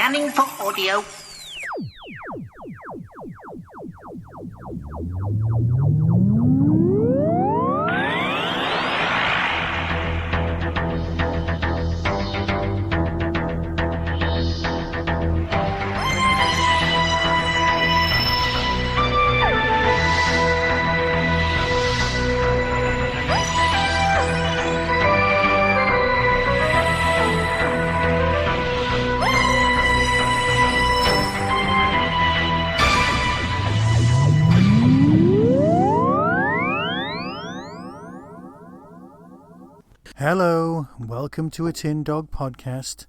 Scanning for audio. Hello, welcome to a Tin Dog podcast.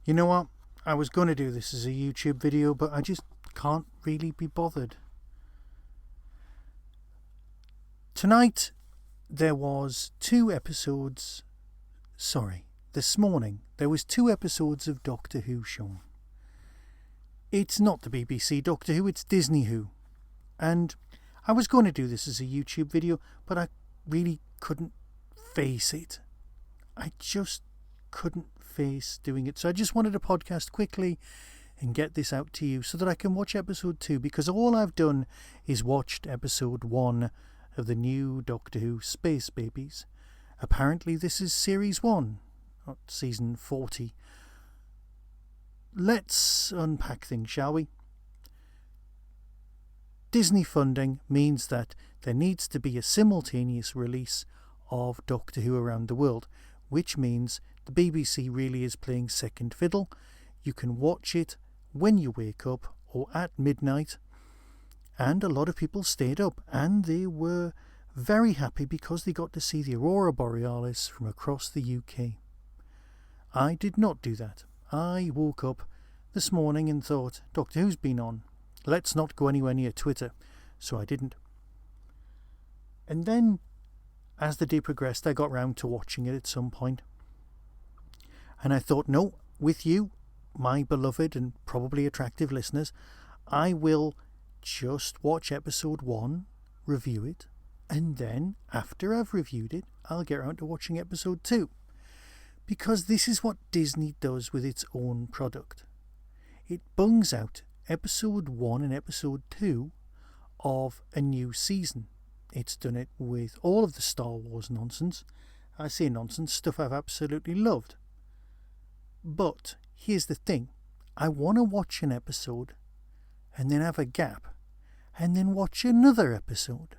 You know what? I was going to do this as a YouTube video, but I just can't really be bothered. Tonight, there was this morning, there was 2 episodes of Doctor Who shown. It's not the BBC Doctor Who, it's Disney Who. And I was going to do this as a YouTube video, but I really couldn't face it. I just couldn't face doing it. So I just wanted to podcast quickly and get this out to you so that I can watch episode 2, because all I've done is watched episode 1 of the new Doctor Who Space Babies. Apparently this is series 1, not season 40. Let's unpack things, shall we? Disney funding means that there needs to be a simultaneous release of Doctor Who around the world, which means the BBC really is playing second fiddle. You can watch it when you wake up or at midnight, and a lot of people stayed up and they were very happy because they got to see the Aurora Borealis from across the UK. I did not do that. I woke up this morning and thought, Doctor Who's been on, let's not go anywhere near Twitter, so I didn't. And then as the day progressed, I got round to watching it at some point. And I thought, no, with you, my beloved and probably attractive listeners, I will just watch episode 1, review it, and then, after I've reviewed it, I'll get around to watching episode 2. Because this is what Disney does with its own product. It bungs out episode 1 and episode 2 of a new season. It's done it with all of the Star Wars nonsense. I say nonsense, stuff I've absolutely loved. But here's the thing. I want to watch an episode and then have a gap and then watch another episode.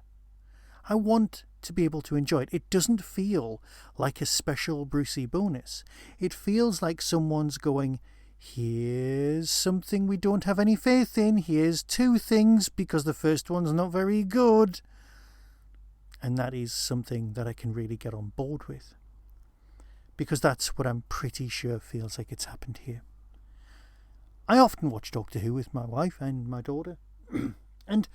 I want to be able to enjoy it. It doesn't feel like a special Brucey bonus. It feels like someone's going, here's something we don't have any faith in. Here's 2 things because the first one's not very good. And that is something that I can really get on board with. Because that's what I'm pretty sure feels like it's happened here. I often watch Doctor Who with my wife and my daughter. And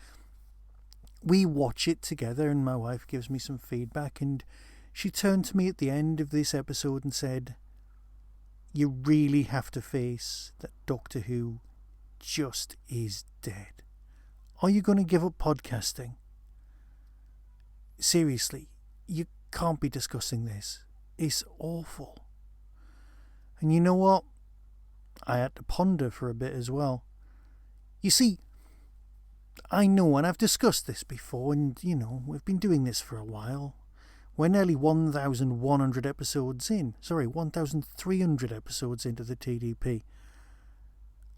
we watch it together and my wife gives me some feedback. And she turned to me at the end of this episode and said, you really have to face that Doctor Who just is dead. Are you going to give up podcasting? Seriously, you can't be discussing this. It's awful. And you know what? I had to ponder for a bit as well. You see, I know, and I've discussed this before, and we've been doing this for a while. We're nearly 1,100 episodes in. 1,300 episodes into the TDP.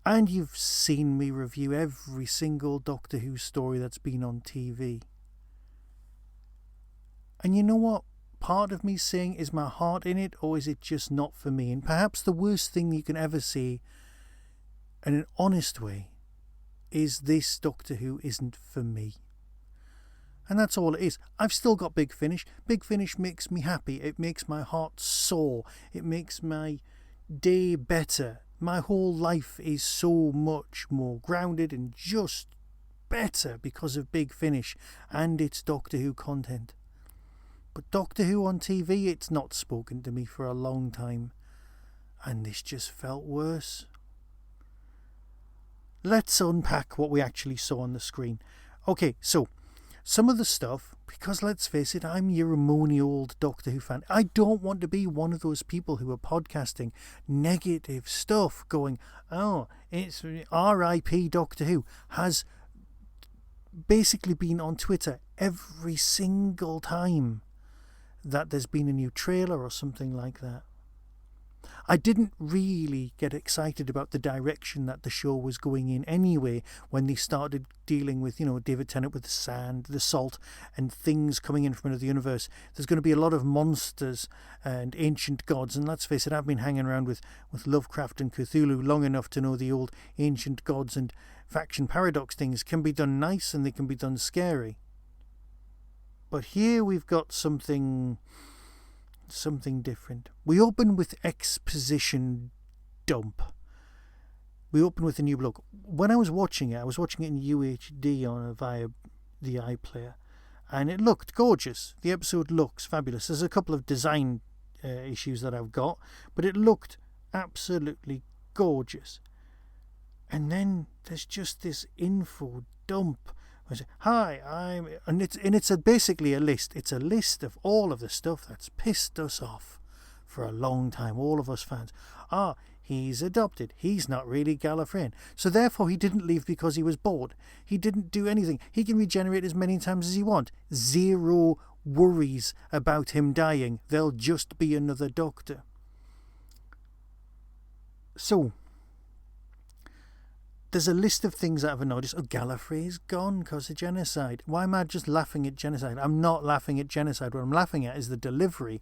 And you've seen me review every single Doctor Who story that's been on TV. And you know what? Part of me saying, is my heart in it, or is it just not for me? And perhaps the worst thing you can ever say, in an honest way, is this Doctor Who isn't for me. And that's all it is. I've still got Big Finish. Big Finish makes me happy. It makes my heart soar. It makes my day better. My whole life is so much more grounded and just better because of Big Finish and its Doctor Who content. But Doctor Who on TV, it's not spoken to me for a long time. And this just felt worse. Let's unpack what we actually saw on the screen. Okay, so some of the stuff Because let's face it, I'm your moany old Doctor Who fan. I don't want to be one of those people who are podcasting negative stuff, going, oh, it's R.I.P. Doctor Who, has basically been on Twitter every single time that there's been a new trailer or something like that. I didn't really get excited about the direction that the show was going in anyway when they started dealing with, David Tennant with the sand, the salt, and things coming in from another universe. There's going to be a lot of monsters and ancient gods, and let's face it, I've been hanging around with Lovecraft and Cthulhu long enough to know the old ancient gods and faction paradox things can be done nice and they can be done scary. But here we've got something different. We open with exposition dump. We open with a new bloke. When I was watching it in UHD via the iPlayer, and it looked gorgeous. The episode looks fabulous. There's a couple of design issues that I've got, but it looked absolutely gorgeous. And then there's just this info dump. I say, hi, it's basically a list. It's a list of all of the stuff that's pissed us off for a long time, all of us fans. He's adopted. He's not really Gallifreyan. So therefore he didn't leave because he was bored. He didn't do anything. He can regenerate as many times as he wants. Zero worries about him dying. There'll just be another Doctor. So there's a list of things that I've noticed. Gallifrey's gone because of genocide. Why am I just laughing at genocide? I'm not laughing at genocide. What I'm laughing at is the delivery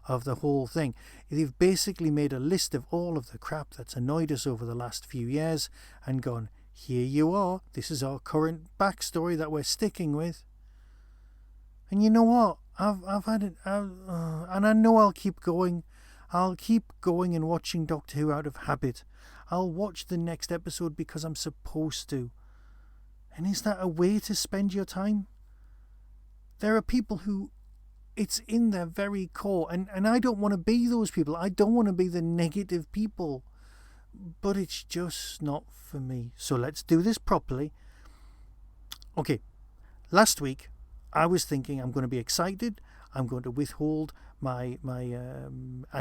of the whole thing. They've basically made a list of all of the crap that's annoyed us over the last few years and gone, here you are. This is our current backstory that we're sticking with. And you know what? I've had it, and I know I'll keep going. I'll keep going and watching Doctor Who out of habit. I'll watch the next episode because I'm supposed to. And is that a way to spend your time? There are people who it's in their very core, and I don't want to be those people. I don't want to be the negative people. But it's just not for me. So let's do this properly. Okay, last week I was thinking I'm going to be excited. I'm going to withhold my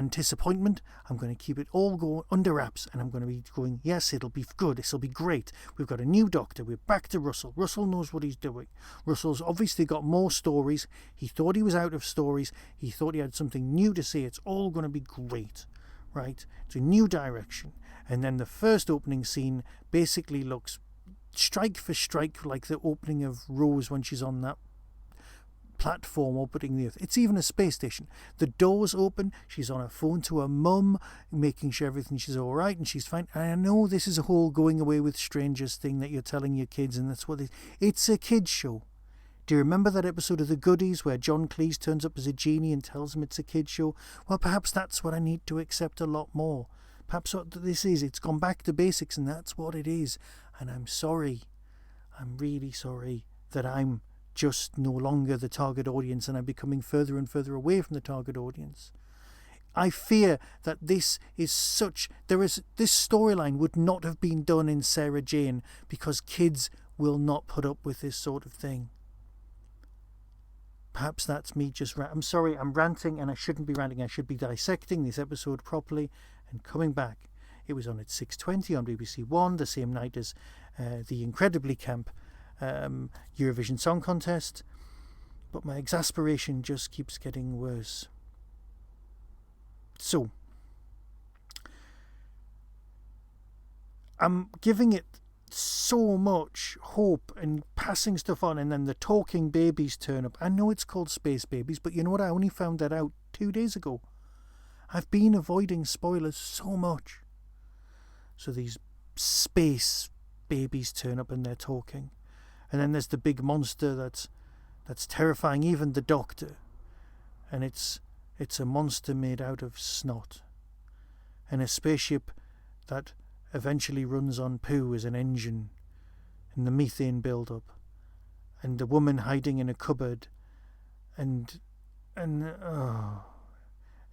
disappointment. I'm going to keep it all going under wraps, and I'm going to be going, yes, it'll be good, it'll be great. We've got a new Doctor, we're back to Russell. Russell knows what he's doing. Russell's obviously got more stories. He thought he was out of stories. He thought he had something new to say. It's all going to be great, right? It's a new direction. And then the first opening scene basically looks strike for strike like the opening of Rose when she's on that platform orbiting the Earth. It's even a space station. The doors open, she's on her phone to her mum, making sure she's all right and she's fine. And I know this is a whole going away with strangers thing that you're telling your kids, and that's what it's a kid's show. Do you remember that episode of The Goodies where John Cleese turns up as a genie and tells him it's a kid's show? Well, perhaps that's what I need to accept a lot more. Perhaps what this is, it's gone back to basics, and that's what it is. And I'm sorry. I'm really sorry that I'm just no longer the target audience, and I'm becoming further and further away from the target audience. I fear that this storyline would not have been done in Sarah Jane because kids will not put up with this sort of thing. Perhaps that's me just I'm sorry, I'm ranting, and I shouldn't be ranting. I should be dissecting this episode properly and coming back. It was on at 6:20 on BBC One, the same night as the incredibly camp Eurovision Song Contest, but my exasperation just keeps getting worse. So I'm giving it so much hope and passing stuff on, and then the talking babies turn up. I know it's called Space Babies, but you know what? I only found that out 2 days ago. I've been avoiding spoilers so much. So these space babies turn up and they're talking. And then there's the big monster that's terrifying even the Doctor. And it's a monster made out of snot. And a spaceship that eventually runs on poo as an engine. And the methane build-up. And the woman hiding in a cupboard. And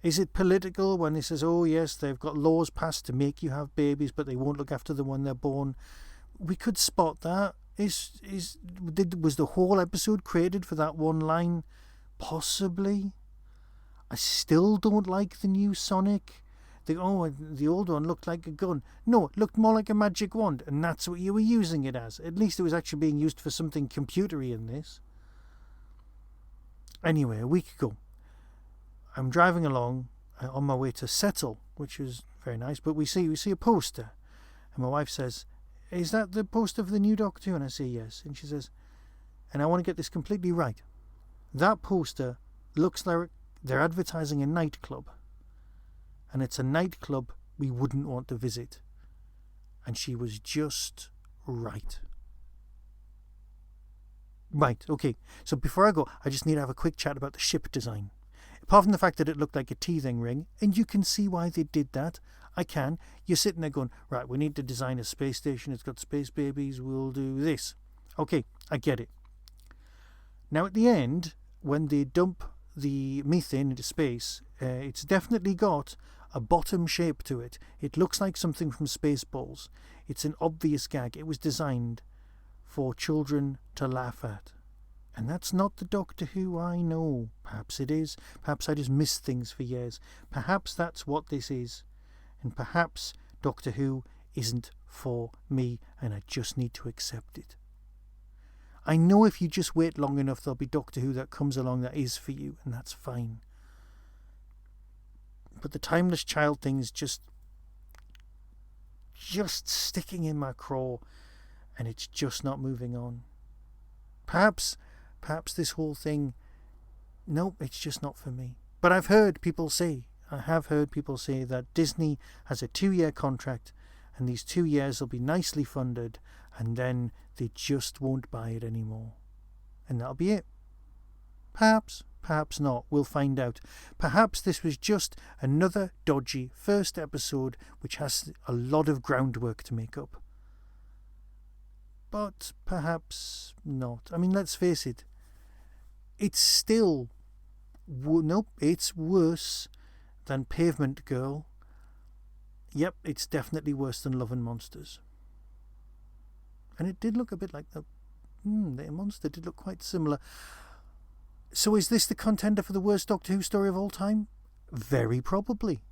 is it political when he says, oh yes, they've got laws passed to make you have babies, but they won't look after them when they're born? We could spot that. Was the whole episode created for that one line? Possibly. I still don't like the new Sonic. The old one looked like a gun. No, it looked more like a magic wand, and that's what you were using it as. At least it was actually being used for something computery in this. Anyway, a week ago, I'm driving along on my way to Settle, which is very nice, but we see a poster, and my wife says, "Is that the poster for the new Doctor Who?" And I say yes, and she says, and I want to get this completely right, that poster looks like they're advertising a nightclub, and it's a nightclub we wouldn't want to visit. And she was just right. Right, okay, so before I go, I just need to have a quick chat about the ship design. Apart from the fact that it looked like a teething ring, and you can see why they did that. I can. You're sitting there going, right, we need to design a space station. It's got space babies. We'll do this. Okay, I get it. Now at the end, when they dump the methane into space, it's definitely got a bottom shape to it. It looks like something from Spaceballs. It's an obvious gag. It was designed for children to laugh at. And that's not the Doctor Who I know. Perhaps it is. Perhaps I just missed things for years. Perhaps that's what this is. And perhaps Doctor Who isn't for me and I just need to accept it. I know if you just wait long enough there'll be Doctor Who that comes along that is for you, and that's fine. But the Timeless Child thing is just sticking in my craw, and it's just not moving on. Perhaps this whole thing, nope, it's just not for me. But I have heard people say that Disney has a 2-year contract, and these 2 years will be nicely funded, and then they just won't buy it anymore. And that'll be it. Perhaps not. We'll find out. Perhaps this was just another dodgy first episode which has a lot of groundwork to make up. But perhaps not. I mean, let's face it. It's still... Nope, it's worse than Pavement Girl. Yep, it's definitely worse than Love and Monsters. And it did look a bit like the monster did look quite similar. So is this the contender for the worst Doctor Who story of all time? Very probably.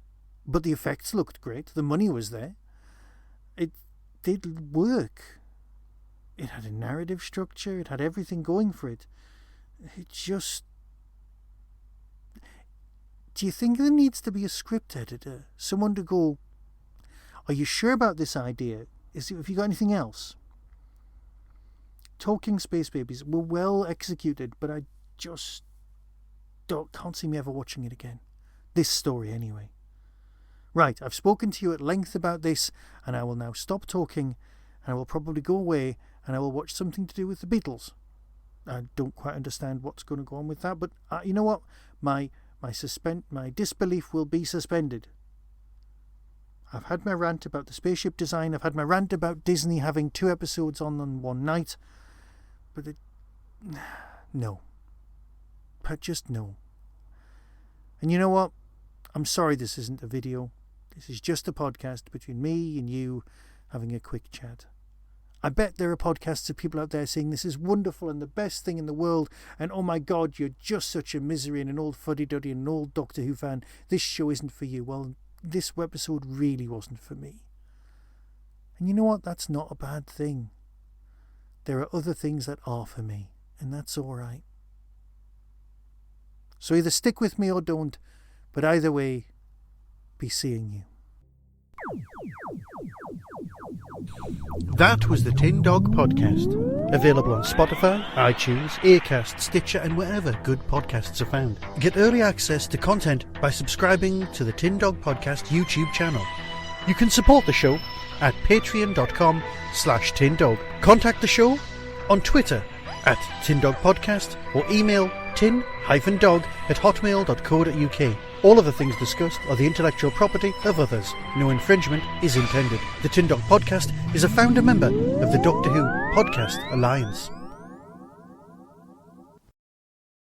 But the effects looked great. The money was there. It did work. It had a narrative structure. It had everything going for it. It just... Do you think there needs to be a script editor? Someone to go, are you sure about this idea? Have you got anything else? Talking space babies were well executed, but I just can't see me ever watching it again. This story, anyway. Right, I've spoken to you at length about this, and I will now stop talking, and I will probably go away, and I will watch something to do with the Beatles. I don't quite understand what's going to go on with that, but you know what? My disbelief will be suspended. I've had my rant about the spaceship design. I've had my rant about Disney having 2 episodes on one night. But no. Just no. And you know what? I'm sorry this isn't a video. This is just a podcast between me and you having a quick chat. I bet there are podcasts of people out there saying this is wonderful and the best thing in the world, and oh my God, you're just such a misery and an old fuddy-duddy and an old Doctor Who fan. This show isn't for you. Well, this episode really wasn't for me. And you know what? That's not a bad thing. There are other things that are for me, and that's all right. So either stick with me or don't, but either way, be seeing you. That was the Tin Dog Podcast. Available on Spotify, iTunes, Acast, Stitcher, and wherever good podcasts are found. Get early access to content by subscribing to the Tin Dog Podcast YouTube channel. You can support the show at patreon.com/tindog. Contact the show on Twitter at tindogpodcast or email tin-dog@hotmail.co.uk. All of the things discussed are the intellectual property of others. No infringement is intended. The Tin Dog Podcast is a founder member of the Doctor Who Podcast Alliance.